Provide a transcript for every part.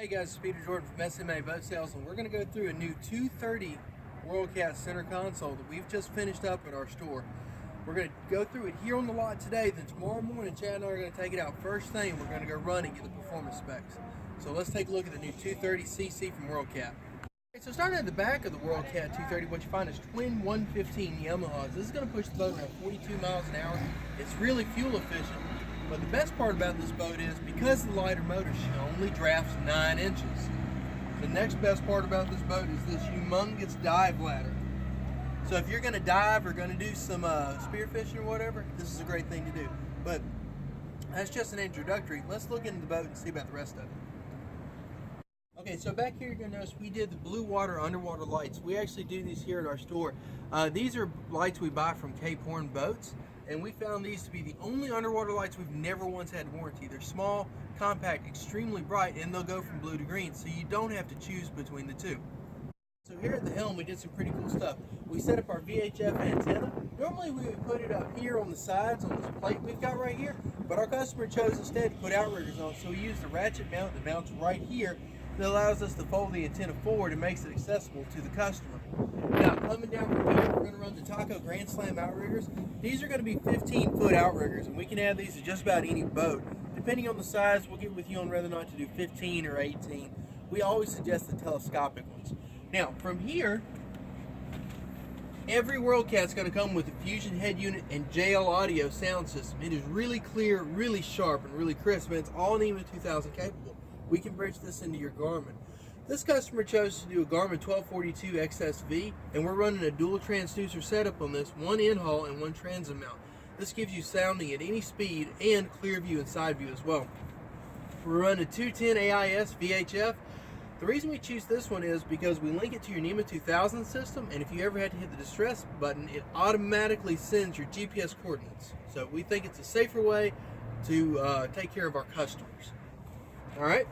Hey guys, it's Peter Jordan from SMA Boat Sales, and we're going to go through a new 230 WorldCat center console that we've just finished up at our store. We're going to go through it here on the lot today, then tomorrow morning Chad and I are going to take it out first thing. We're going to go run and get the performance specs. So let's take a look at the new 230cc from WorldCat. So starting at the back of the WorldCat 230, what you find is twin 115 Yamahas. This is going to push the boat around 42 miles an hour. It's really fuel efficient. But the best part about this boat is because of the lighter motor, she only drafts 9 inches. The next best part about this boat is this humongous dive ladder. So if you're going to dive or going to do some spearfishing or whatever, this is a great thing to do. But that's just an introductory. Let's look into the boat and see about the rest of it. Okay, so back here you're going to notice we did the blue water underwater lights. We actually do these here at our store. These are lights we buy from Cape Horn Boats. And we found these to be the only underwater lights we've never once had warranty. They're small, compact, extremely bright, and they'll go from blue to green, so you don't have to choose between the two. So here at the helm, we did some pretty cool stuff. We set up our VHF antenna. Normally we would put it up here on the sides on this plate we've got right here, but our customer chose instead to put outriggers on, so we used a ratchet mount that mounts right here that allows us to fold the antenna forward and makes it accessible to the customer. Now, coming down from here, we're going to run the Taco Grand Slam outriggers. These are going to be 15-foot outriggers, and we can add these to just about any boat. Depending on the size, we'll get with you on whether or not to do 15 or 18. We always suggest the telescopic ones. Now, from here, every WorldCat's going to come with a Fusion head unit and JL audio sound system. It is really clear, really sharp, and really crisp, and it's all NEMA 2000 capable. We can bridge this into your Garmin. This customer chose to do a Garmin 1242 XSV, and we're running a dual transducer setup on this, one in-haul and one transit mount. This gives you sounding at any speed and clear view and side view as well. We're running a 210 AIS VHF. The reason we choose this one is because we link it to your NEMA 2000 system, and if you ever had to hit the distress button, it automatically sends your GPS coordinates. So we think it's a safer way to take care of our customers. Alright?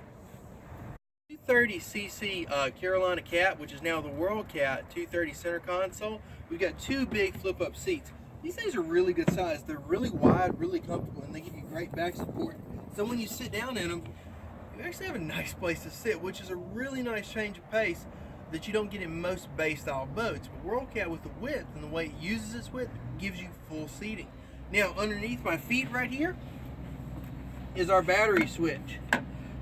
230cc Carolina Cat, which is now the WorldCat 230 center console. We've got 2 big flip-up seats. These things are really good size. They're really wide, really comfortable, and they give you great back support. So when you sit down in them, you actually have a nice place to sit, which is a really nice change of pace that you don't get in most bay-style boats. But WorldCat, with the width and the way it uses its width, gives you full seating. Now, underneath my feet right here is our battery switch.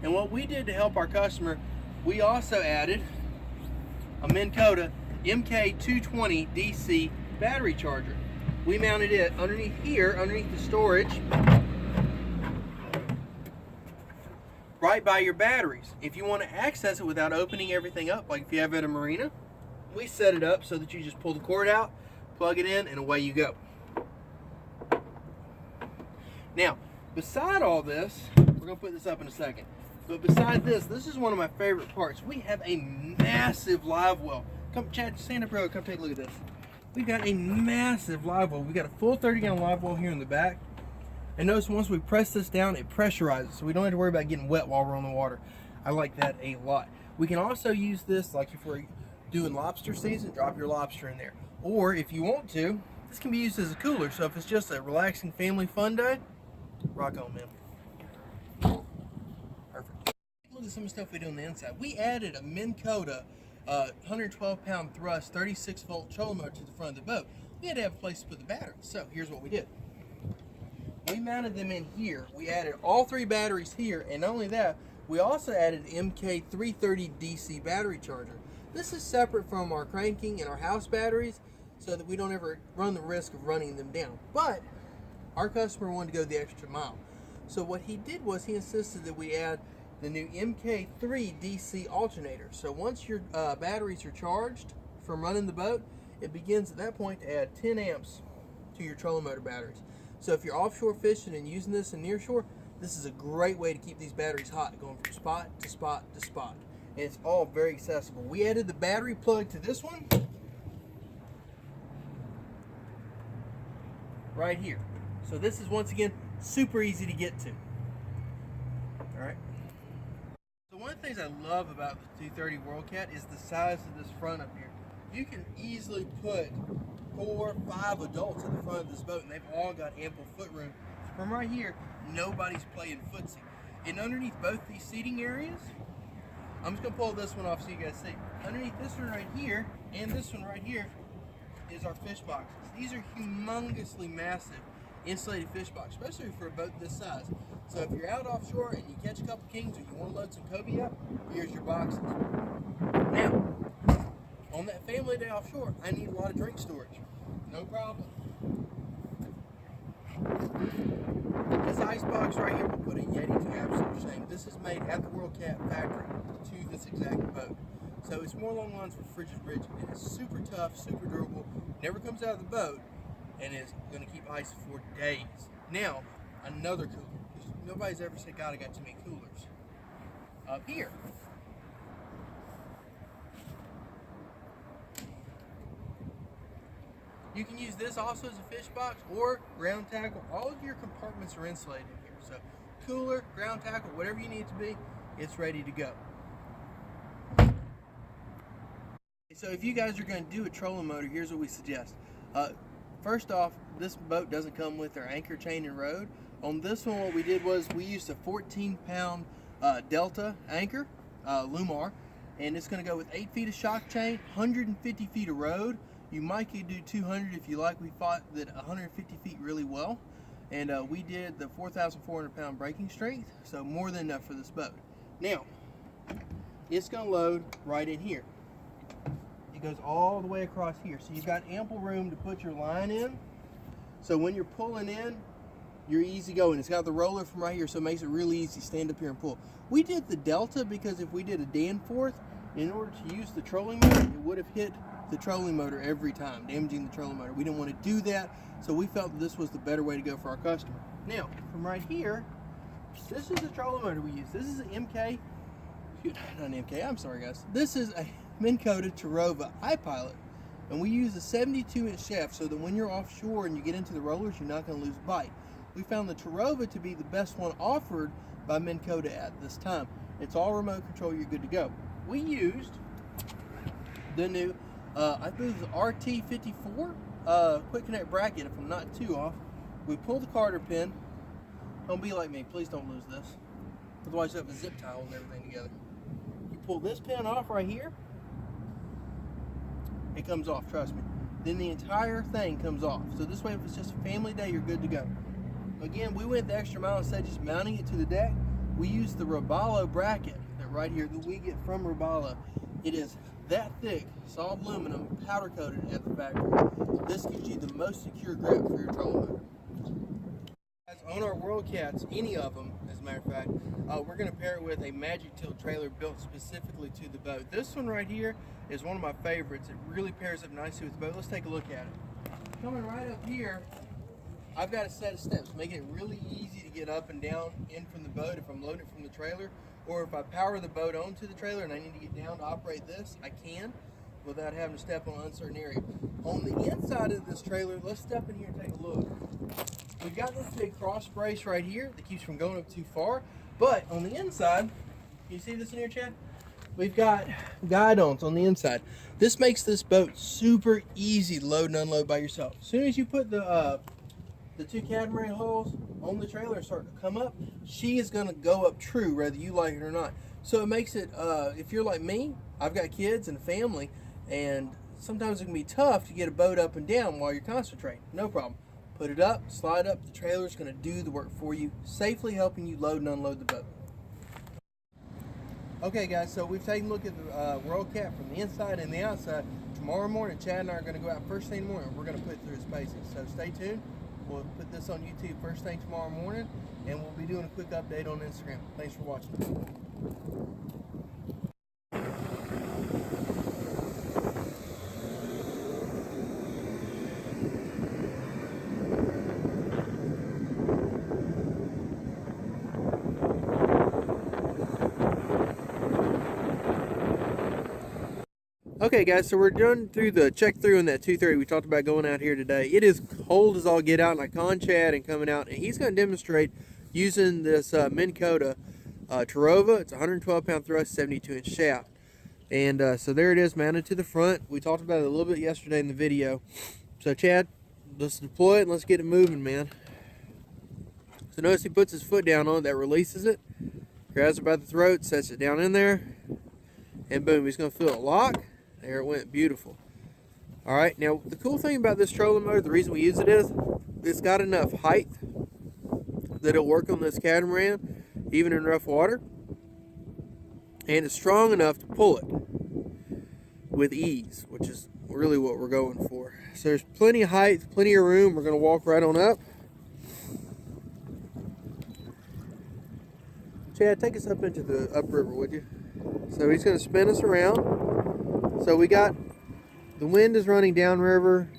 And what we did to help our customer, we also added a Minn Kota MK220 DC battery charger. We mounted it underneath here, underneath the storage, right by your batteries. If you want to access it without opening everything up, like if you have it at a marina, we set it up so that you just pull the cord out, plug it in, and away you go. Now, beside all this, we're going to put this up in a second. But beside this, this is one of my favorite parts. We have a massive live well. Come, Chad, stand up real, come take a look at this. We've got a massive live well. We've got a full 30-gallon live well here in the back. And notice once we press this down, it pressurizes, so we don't have to worry about getting wet while we're on the water. I like that a lot. We can also use this, like if we're doing lobster season, drop your lobster in there. Or if you want to, this can be used as a cooler. So if it's just a relaxing family fun day, rock on, man. Perfect. Look at some of the stuff we do on the inside. We added a Minn Kota 112-pound thrust, 36-volt trolling motor to the front of the boat. We had to have a place to put the batteries. So here's what we did. We mounted them in here. We added all 3 batteries here, and not only that, we also added an MK330 DC battery charger. This is separate from our cranking and our house batteries so that we don't ever run the risk of running them down. But our customer wanted to go the extra mile. So what he did was he insisted that we add the new MK3 DC alternator. So once your batteries are charged from running the boat, it begins at that point to add 10 amps to your trolling motor batteries. So if you're offshore fishing and using this in nearshore, this is a great way to keep these batteries hot, going from spot to spot to spot. And it's all very accessible. We added the battery plug to this one right here. So this is, once again, super easy to get to. Alright. So one of the things I love about the 230 WorldCat is the size of this front up here. You can easily put 4 or 5 adults in the front of this boat, and they've all got ample foot room. From right here, nobody's playing footsie. And underneath both these seating areas, I'm just gonna pull this one off so you guys see. Underneath this one right here and this one right here is our fish boxes. These are humongously massive insulated fish box, especially for a boat this size. So if you're out offshore and you catch a couple kings or you want to load some cobia up, here's your boxes. Now, on that family day offshore, I need a lot of drink storage. No problem. This ice box right here will put a Yeti to absolute shame. This is made at the World Cat factory to this exact boat. So it's more along the lines for frigid rigid. It is super tough, super durable, never comes out of the boat, and is going to keep ice for days. Now, another cooler. Nobody's ever said, God, I got too many coolers. Up here. You can use this also as a fish box or ground tackle. All of your compartments are insulated here. So cooler, ground tackle, whatever you need it to be, it's ready to go. So if you guys are going to do a trolling motor, here's what we suggest. First off, this boat doesn't come with their anchor chain and rod. On this one, what we did was we used a 14-pound Delta anchor, Lumar, and it's going to go with 8 feet of shock chain, 150 feet of rod. You might could do 200 if you like. We fought that 150 feet really well, and we did the 4,400 pound braking strength, so more than enough for this boat. Now, it's going to load right in here. It goes all the way across here, so you've got ample room to put your line in. So when you're pulling in, you're easy going. It's got the roller from right here, so it makes it really easy. Stand up here and pull. We did the Delta because if we did a Danforth, in order to use the trolling motor, it would have hit the trolling motor every time, damaging the trolling motor. We didn't want to do that, so we felt that this was the better way to go for our customer. Now, from right here, this is the trolling motor we use. This is an MK, not an MK, I'm sorry guys. This is a Minn Kota Tarova iPilot, and we use a 72-inch shaft so that when you're offshore and you get into the rollers, you're not going to lose bite. We found the Tarova to be the best one offered by Minn Kota at this time. It's all remote control, you're good to go. We used the new, I believe the RT54 quick connect bracket, if I'm not too off. We pull the Carter pin. Don't be like me, please don't lose this. Otherwise you have a zip tie and everything together. You pull this pin off right here, it comes off, trust me. Then the entire thing comes off. So this way, if it's just a family day, you're good to go. Again, we went the extra mile instead of just mounting it to the deck. We used the Robalo bracket that right here that we get from Robalo. It is that thick, solid aluminum, powder coated at the factory. This gives you the most secure grip for your trolling motor. On our World Cats, any of them, as a matter of fact, we're going to pair it with a Magic Tilt trailer built specifically to the boat. This one right here is one of my favorites. It really pairs up nicely with the boat. Let's take a look at it. Coming right up here, I've got a set of steps, making it really easy to get up and down in from the boat if I'm loading it from the trailer, or if I power the boat onto the trailer and I need to get down to operate this, I can without having to step on an uncertain area. On the inside of this trailer, let's step in here and take a look. We've got this big cross brace right here that keeps from going up too far, but on the inside, you see this in here, Chad? We've got guide-ons on the inside. This makes this boat super easy to load and unload by yourself. As soon as you put the two catamaran hulls on the trailer and start to come up, she is going to go up true whether you like it or not. So it makes it, if you're like me, I've got kids and a family, and sometimes it can be tough to get a boat up and down while you're concentrating. No problem. Put it up, slide up, the trailer is going to do the work for you, safely helping you load and unload the boat. Okay guys, so we've taken a look at the World Cat from the inside and the outside. Tomorrow morning, Chad and I are going to go out first thing in the morning. We're going to put it through its paces. So stay tuned. We'll put this on YouTube first thing tomorrow morning, and we'll be doing a quick update on Instagram. Thanks for watching. Okay guys, so we're done through the check through on that 230 we talked about going out here today. It is cold as all get out, and I conned Chad and coming out, and he's going to demonstrate using this Minn Kota Tarova. It's a 112-pound thrust, 72-inch shaft. And so there it is, mounted to the front. We talked about it a little bit yesterday in the video. So Chad, let's deploy it and let's get it moving, man. So notice he puts his foot down on it, that releases it, grabs it by the throat, sets it down in there, and boom, he's going to feel it lock. There it went, beautiful. All right, now the cool thing about this trolling motor, the reason we use it is it's got enough height that it'll work on this catamaran even in rough water, and it's strong enough to pull it with ease, which is really what we're going for. So there's plenty of height, plenty of room. We're going to walk right on up. Chad, take us up into the upriver, would you? So he's going to spin us around. So we got, the wind is running downriver,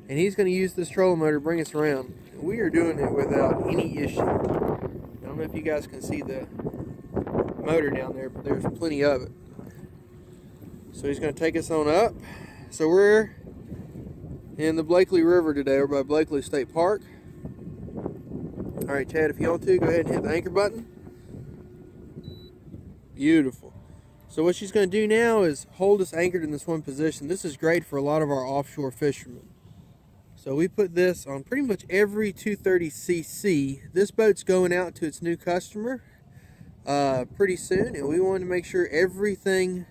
and he's going to use this trolling motor to bring us around. We are doing it without any issue. I don't know if you guys can see the motor down there, but there's plenty of it. So he's going to take us on up. So we're in the Blakely River today. We're by Blakely State Park. All right, Chad, if you want to, go ahead and hit the anchor button. Beautiful. So what she's going to do now is hold us anchored in this one position. This is great for a lot of our offshore fishermen. So we put this on pretty much every 230cc. This boat's going out to its new customer pretty soon, and we wanted to make sure everything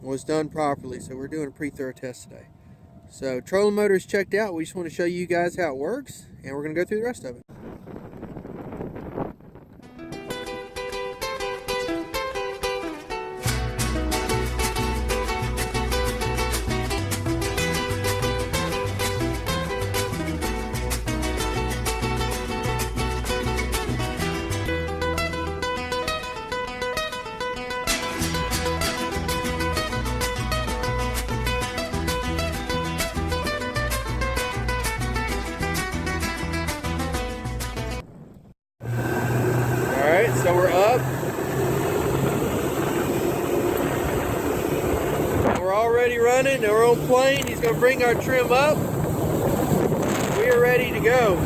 was done properly. So we're doing a pre-thorough test today. So trolling motor is checked out. We just want to show you guys how it works, and we're going to go through the rest of it. So we're up. We're already running. We're on plane. He's going to bring our trim up. We are ready to go.